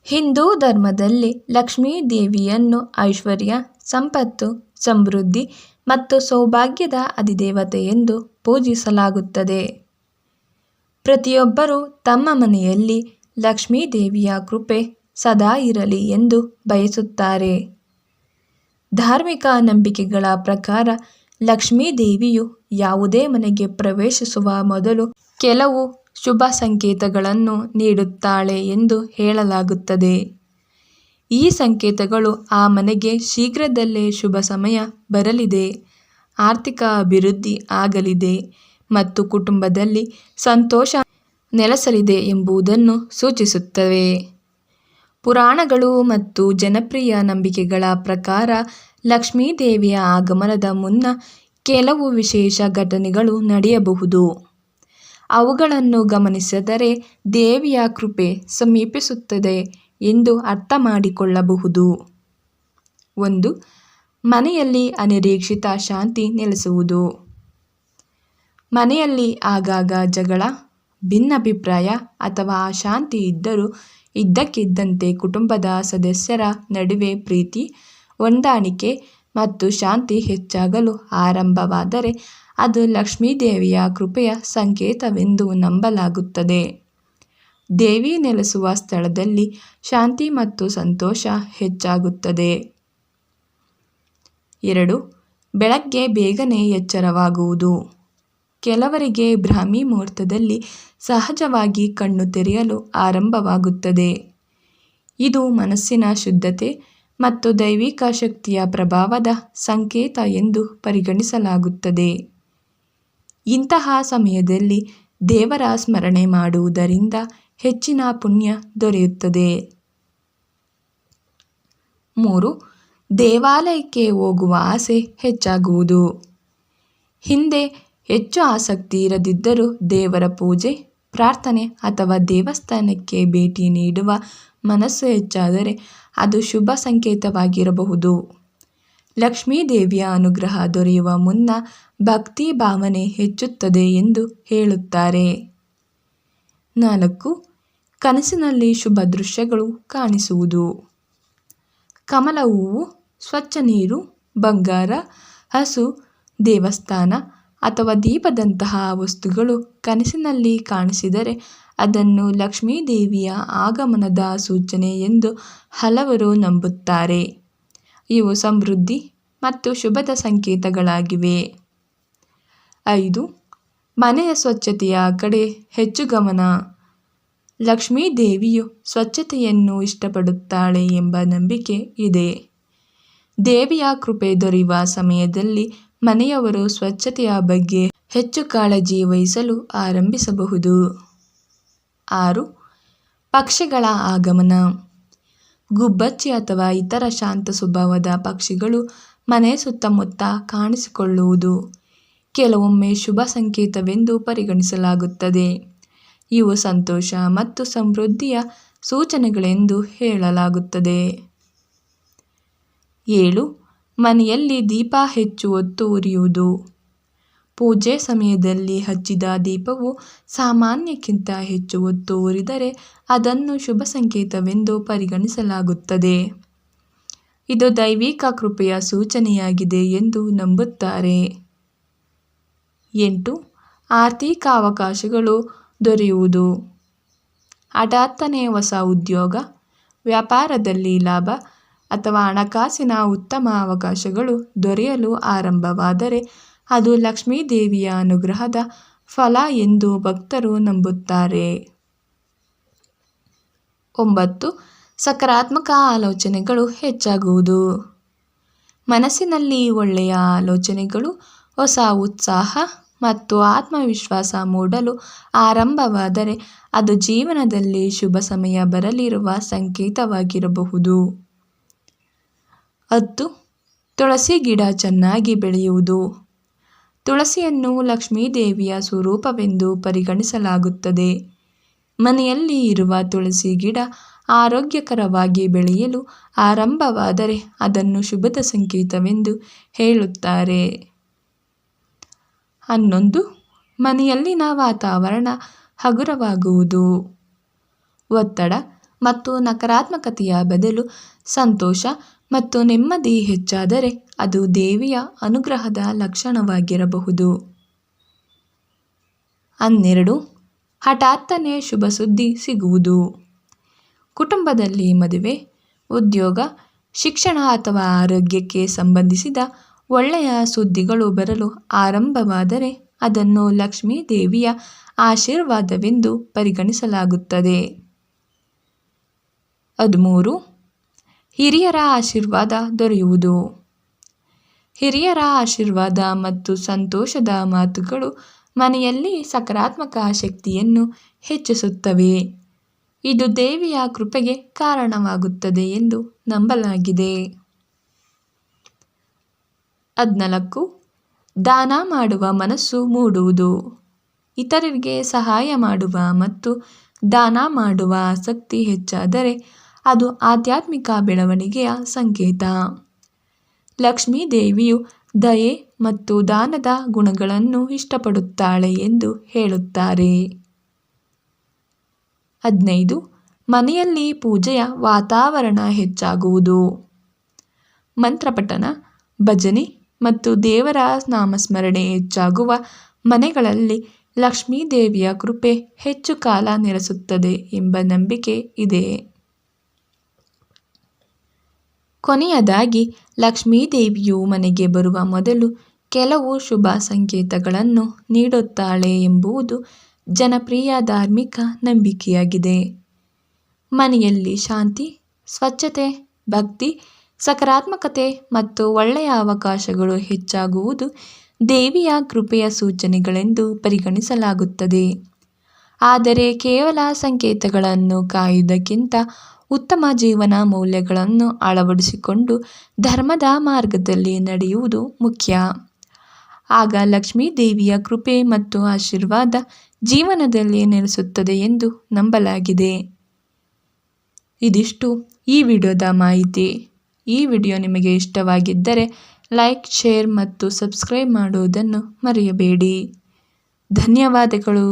ಹಿಂದೂ ಧರ್ಮದಲ್ಲಿ ಲಕ್ಷ್ಮೀ ದೇವಿಯನ್ನು ಐಶ್ವರ್ಯ, ಸಂಪತ್ತು, ಸಮೃದ್ಧಿ ಮತ್ತು ಸೌಭಾಗ್ಯದ ಅಧಿದೇವತೆ ಎಂದು ಪೂಜಿಸಲಾಗುತ್ತದೆ. ಪ್ರತಿಯೊಬ್ಬರೂ ತಮ್ಮ ಮನೆಯಲ್ಲಿ ಲಕ್ಷ್ಮೀ ದೇವಿಯ ಕೃಪೆ ಸದಾ ಇರಲಿ ಎಂದು ಬಯಸುತ್ತಾರೆ. ಧಾರ್ಮಿಕ ನಂಬಿಕೆಗಳ ಪ್ರಕಾರ ಲಕ್ಷ್ಮೀ ದೇವಿಯು ಯಾವುದೇ ಮನೆಗೆ ಪ್ರವೇಶಿಸುವ ಮೊದಲು ಕೆಲವು ಶುಭ ಸಂಕೇತಗಳನ್ನು ನೀಡುತ್ತಾಳೆ ಎಂದು ಹೇಳಲಾಗುತ್ತದೆ. ಈ ಸಂಕೇತಗಳು ಆ ಮನೆಗೆ ಶೀಘ್ರದಲ್ಲೇ ಶುಭ ಸಮಯ ಬರಲಿದೆ, ಆರ್ಥಿಕ ಅಭಿವೃದ್ಧಿ ಆಗಲಿದೆ ಮತ್ತು ಕುಟುಂಬದಲ್ಲಿ ಸಂತೋಷ ನೆಲೆಸಲಿದೆ ಎಂಬುದನ್ನು ಸೂಚಿಸುತ್ತವೆ. ಪುರಾಣಗಳು ಮತ್ತು ಜನಪ್ರಿಯ ನಂಬಿಕೆಗಳ ಪ್ರಕಾರ ಲಕ್ಷ್ಮೀ ದೇವಿಯ ಆಗಮನದ ಮುನ್ನ ಕೆಲವು ವಿಶೇಷ ಘಟನೆಗಳು ನಡೆಯಬಹುದು. ಅವುಗಳನ್ನು ಗಮನಿಸಿದರೆ ದೇವಿಯ ಕೃಪೆ ಸಮೀಪಿಸುತ್ತದೆ ಎಂದು ಅರ್ಥ ಮಾಡಿಕೊಳ್ಳಬಹುದು. 1. ಮನೆಯಲ್ಲಿ ಅನಿರೀಕ್ಷಿತ ಶಾಂತಿ ನೆಲೆಸುವುದು. ಮನೆಯಲ್ಲಿ ಆಗಾಗ ಜಗಳ, ಭಿನ್ನಾಭಿಪ್ರಾಯ ಅಥವಾ ಅಶಾಂತಿ ಇದ್ದರೂ ಇದ್ದಕ್ಕಿದ್ದಂತೆ ಕುಟುಂಬದ ಸದಸ್ಯರ ನಡುವೆ ಪ್ರೀತಿ, ಹೊಂದಾಣಿಕೆ ಮತ್ತು ಶಾಂತಿ ಹೆಚ್ಚಾಗಲು ಆರಂಭವಾದರೆ ಅದು ಲಕ್ಷ್ಮೀ ದೇವಿಯ ಕೃಪೆಯ ಸಂಕೇತವೆಂದು ನಂಬಲಾಗುತ್ತದೆ. ದೇವಿ ನೆಲೆಸುವ ಸ್ಥಳದಲ್ಲಿ ಶಾಂತಿ ಮತ್ತು ಸಂತೋಷ ಹೆಚ್ಚಾಗುತ್ತದೆ. 2. ಬೆಳಗ್ಗೆ ಬೇಗನೆ ಎಚ್ಚರವಾಗುವುದು. ಕೆಲವರಿಗೆ ಬ್ರಾಹ್ಮಿ ಮುಹೂರ್ತದಲ್ಲಿ ಸಹಜವಾಗಿ ಕಣ್ಣು ತೆರೆಯಲು ಆರಂಭವಾಗುತ್ತದೆ. ಇದು ಮನಸ್ಸಿನ ಶುದ್ಧತೆ ಮತ್ತು ದೈವಿಕ ಶಕ್ತಿಯ ಪ್ರಭಾವದ ಸಂಕೇತ ಎಂದು ಪರಿಗಣಿಸಲಾಗುತ್ತದೆ. ಇಂತಹ ಸಮಯದಲ್ಲಿ ದೇವರ ಸ್ಮರಣೆ ಮಾಡುವುದರಿಂದ ಹೆಚ್ಚಿನ ಪುಣ್ಯ ದೊರೆಯುತ್ತದೆ. 3. ದೇವಾಲಯಕ್ಕೆ ಹೋಗುವ ಆಸೆ ಹೆಚ್ಚಾಗುವುದು. ಹಿಂದೆ ಹೆಚ್ಚು ಆಸಕ್ತಿ ಇರದಿದ್ದರೂ ದೇವರ ಪೂಜೆ, ಪ್ರಾರ್ಥನೆ ಅಥವಾ ದೇವಸ್ಥಾನಕ್ಕೆ ಭೇಟಿ ನೀಡುವ ಮನಸ್ಸು ಹೆಚ್ಚಾದರೆ ಅದು ಶುಭ ಸಂಕೇತವಾಗಿರಬಹುದು. ಲಕ್ಷ್ಮೀ ದೇವಿಯ ಅನುಗ್ರಹ ದೊರೆಯುವ ಮುನ್ನ ಭಕ್ತಿ ಭಾವನೆ ಹೆಚ್ಚುತ್ತದೆ ಎಂದು ಹೇಳುತ್ತಾರೆ. 4. ಕನಸಿನಲ್ಲಿ ಶುಭ ದೃಶ್ಯಗಳು ಕಾಣಿಸುವುದು. ಕಮಲ ಹೂವು, ಸ್ವಚ್ಛ ನೀರು, ಬಂಗಾರ, ಹಸು, ದೇವಸ್ಥಾನ ಅಥವಾ ದೀಪದಂತಹ ವಸ್ತುಗಳು ಕನಸಿನಲ್ಲಿ ಕಾಣಿಸಿದರೆ ಅದನ್ನು ಲಕ್ಷ್ಮೀ ದೇವಿಯ ಆಗಮನದ ಸೂಚನೆ ಎಂದು ಹಲವರು ನಂಬುತ್ತಾರೆ. ಇವು ಸಮೃದ್ಧಿ ಮತ್ತು ಶುಭದ ಸಂಕೇತಗಳಾಗಿವೆ. 5. ಮನೆಯ ಸ್ವಚ್ಛತೆಯ ಕಡೆ ಹೆಚ್ಚು ಗಮನ. ಲಕ್ಷ್ಮೀ ದೇವಿಯು ಸ್ವಚ್ಛತೆಯನ್ನು ಇಷ್ಟಪಡುತ್ತಾಳೆ ಎಂಬ ನಂಬಿಕೆ ಇದೆ. ದೇವಿಯ ಕೃಪೆ ದೊರೆಯುವ ಸಮಯದಲ್ಲಿ ಮನೆಯವರು ಸ್ವಚ್ಛತೆಯ ಬಗ್ಗೆ ಹೆಚ್ಚು ಕಾಳಜಿ ವಹಿಸಲು ಆರಂಭಿಸಬಹುದು. 6. ಪಕ್ಷಿಗಳ ಆಗಮನ. ಗುಬ್ಬಚ್ಚಿ ಅಥವಾ ಇತರ ಶಾಂತ ಸ್ವಭಾವದ ಪಕ್ಷಿಗಳು ಮನೆ ಸುತ್ತಮುತ್ತ ಕಾಣಿಸಿಕೊಳ್ಳುವುದು ಕೆಲವೊಮ್ಮೆ ಶುಭ ಸಂಕೇತವೆಂದು ಪರಿಗಣಿಸಲಾಗುತ್ತದೆ. ಇವು ಸಂತೋಷ ಮತ್ತು ಸಮೃದ್ಧಿಯ ಸೂಚನೆಗಳೆಂದು ಹೇಳಲಾಗುತ್ತದೆ. 7. ಮನೆಯಲ್ಲಿ ದೀಪ ಹೆಚ್ಚು ಹೊತ್ತು ಉರಿಯುವುದು. ಪೂಜೆ ಸಮಯದಲ್ಲಿ ಹಚ್ಚಿದ ದೀಪವು ಸಾಮಾನ್ಯಕ್ಕಿಂತ ಹೆಚ್ಚು ಹೊತ್ತು ಉರಿದರೆ ಅದನ್ನು ಶುಭ ಸಂಕೇತವೆಂದು ಪರಿಗಣಿಸಲಾಗುತ್ತದೆ. ಇದು ದೈವಿಕ ಕೃಪೆಯ ಸೂಚನೆಯಾಗಿದೆ ಎಂದು ನಂಬುತ್ತಾರೆ. 8. ಆರ್ಥಿಕ ಅವಕಾಶಗಳು ದೊರೆಯುವುದು. ಹಠಾತ್ತನೆ ಹೊಸ ಉದ್ಯೋಗ, ವ್ಯಾಪಾರದಲ್ಲಿ ಲಾಭ ಅಥವಾ ಹಣಕಾಸಿನ ಉತ್ತಮ ಅವಕಾಶಗಳು ದೊರೆಯಲು ಆರಂಭವಾದರೆ ಅದು ಲಕ್ಷ್ಮೀ ದೇವಿಯ ಅನುಗ್ರಹದ ಫಲ ಎಂದು ಭಕ್ತರು ನಂಬುತ್ತಾರೆ. 9. ಸಕಾರಾತ್ಮಕ ಆಲೋಚನೆಗಳು ಹೆಚ್ಚಾಗುವುದು. ಮನಸ್ಸಿನಲ್ಲಿ ಒಳ್ಳೆಯ ಆಲೋಚನೆಗಳು, ಹೊಸ ಉತ್ಸಾಹ ಮತ್ತು ಆತ್ಮವಿಶ್ವಾಸ ಮೂಡಲು ಆರಂಭವಾದರೆ ಅದು ಜೀವನದಲ್ಲಿ ಶುಭ ಸಮಯ ಬರಲಿರುವ ಸಂಕೇತವಾಗಿರಬಹುದು. 10. ತುಳಸಿ ಗಿಡ ಚೆನ್ನಾಗಿ ಬೆಳೆಯುವುದು. ತುಳಸಿಯನ್ನು ಲಕ್ಷ್ಮೀ ದೇವಿಯ ಸ್ವರೂಪವೆಂದು ಪರಿಗಣಿಸಲಾಗುತ್ತದೆ. ಮನೆಯಲ್ಲಿ ಇರುವ ತುಳಸಿ ಗಿಡ ಆರೋಗ್ಯಕರವಾಗಿ ಬೆಳೆಯಲು ಆರಂಭವಾದರೆ ಅದನ್ನು ಶುಭದ ಸಂಕೇತವೆಂದು ಹೇಳುತ್ತಾರೆ. 11. ಮನೆಯಲ್ಲಿನ ವಾತಾವರಣ ಹಗುರವಾಗುವುದು. ಒತ್ತಡ ಮತ್ತು ನಕಾರಾತ್ಮಕತೆಯ ಬದಲು ಸಂತೋಷ ಮತ್ತು ನೆಮ್ಮದಿ ಹೆಚ್ಚಾದರೆ ಅದು ದೇವಿಯ ಅನುಗ್ರಹದ ಲಕ್ಷಣವಾಗಿರಬಹುದು. 12. ಹಠಾತ್ತನೆ ಶುಭ ಸುದ್ದಿ ಸಿಗುವುದು. ಕುಟುಂಬದಲ್ಲಿ ಮದುವೆ, ಉದ್ಯೋಗ, ಶಿಕ್ಷಣ ಅಥವಾ ಆರೋಗ್ಯಕ್ಕೆ ಸಂಬಂಧಿಸಿದ ಒಳ್ಳೆಯ ಸುದ್ದಿಗಳು ಬರಲು ಆರಂಭವಾದರೆ ಅದನ್ನು ಲಕ್ಷ್ಮೀ ದೇವಿಯ ಆಶೀರ್ವಾದವೆಂದು ಪರಿಗಣಿಸಲಾಗುತ್ತದೆ. 13. ಹಿರಿಯರ ಆಶೀರ್ವಾದ ದೊರೆಯುವುದು. ಹಿರಿಯರ ಆಶೀರ್ವಾದ ಮತ್ತು ಸಂತೋಷದ ಮಾತುಗಳು ಮನೆಯಲ್ಲಿ ಸಕಾರಾತ್ಮಕ ಶಕ್ತಿಯನ್ನು ಹೆಚ್ಚಿಸುತ್ತವೆ. ಇದು ದೇವಿಯ ಕೃಪೆಗೆ ಕಾರಣವಾಗುತ್ತದೆ ಎಂದು ನಂಬಲಾಗಿದೆ. 14. ದಾನ ಮಾಡುವ ಮನಸ್ಸು ಮೂಡುವುದು. ಇತರರಿಗೆ ಸಹಾಯ ಮಾಡುವ ಮತ್ತು ದಾನ ಮಾಡುವ ಆಸಕ್ತಿ ಹೆಚ್ಚಾದರೆ ಅದು ಆಧ್ಯಾತ್ಮಿಕ ಬೆಳವಣಿಗೆಯ ಸಂಕೇತ. ಲಕ್ಷ್ಮೀ ದೇವಿಯು ದಯೆ ಮತ್ತು ದಾನದ ಗುಣಗಳನ್ನು ಇಷ್ಟಪಡುತ್ತಾಳೆ ಎಂದು ಹೇಳುತ್ತಾರೆ. 15. ಮನೆಯಲ್ಲಿ ಪೂಜೆಯ ವಾತಾವರಣ ಹೆಚ್ಚಾಗುವುದು. ಮಂತ್ರಪಠನ, ಭಜನೆ ಮತ್ತು ದೇವರ ನಾಮಸ್ಮರಣೆ ಹೆಚ್ಚಾಗುವ ಮನೆಗಳಲ್ಲಿ ಲಕ್ಷ್ಮೀ ದೇವಿಯ ಕೃಪೆ ಹೆಚ್ಚು ಕಾಲ ನೆಲೆಸುತ್ತದೆ ಎಂಬ ನಂಬಿಕೆ ಇದೆ. ಕೊನೆಯದಾಗಿ, ಲಕ್ಷ್ಮೀ ದೇವಿಯು ಮನೆಗೆ ಬರುವ ಮೊದಲು ಕೆಲವು ಶುಭ ಸಂಕೇತಗಳನ್ನು ನೀಡುತ್ತಾಳೆ ಎಂಬುದು ಜನಪ್ರಿಯ ಧಾರ್ಮಿಕ ನಂಬಿಕೆಯಾಗಿದೆ. ಮನೆಯಲ್ಲಿ ಶಾಂತಿ, ಸ್ವಚ್ಛತೆ, ಭಕ್ತಿ, ಸಕಾರಾತ್ಮಕತೆ ಮತ್ತು ಒಳ್ಳೆಯ ಅವಕಾಶಗಳು ಹೆಚ್ಚಾಗುವುದು ದೇವಿಯ ಕೃಪೆಯ ಸೂಚನೆಗಳೆಂದು ಪರಿಗಣಿಸಲಾಗುತ್ತದೆ. ಆದರೆ ಕೇವಲ ಸಂಕೇತಗಳನ್ನು ಕಾಯುವುದಕ್ಕಿಂತ ಉತ್ತಮ ಜೀವನ ಮೌಲ್ಯಗಳನ್ನು ಅಳವಡಿಸಿಕೊಂಡು ಧರ್ಮದ ಮಾರ್ಗದಲ್ಲಿ ನಡೆಯುವುದು ಮುಖ್ಯ. ಆಗ ಲಕ್ಷ್ಮೀ ದೇವಿಯ ಕೃಪೆ ಮತ್ತು ಆಶೀರ್ವಾದ ಜೀವನದಲ್ಲಿ ನೆಲೆಸುತ್ತದೆ ಎಂದು ನಂಬಲಾಗಿದೆ. ಇದಿಷ್ಟು ಈ ವಿಡಿಯೋದ ಮಾಹಿತಿ. ಈ ವಿಡಿಯೋ ನಿಮಗೆ ಇಷ್ಟವಾಗಿದ್ದರೆ ಲೈಕ್, ಶೇರ್ ಮತ್ತು ಸಬ್ಸ್ಕ್ರೈಬ್ ಮಾಡುವುದನ್ನು ಮರೆಯಬೇಡಿ. ಧನ್ಯವಾದಗಳು.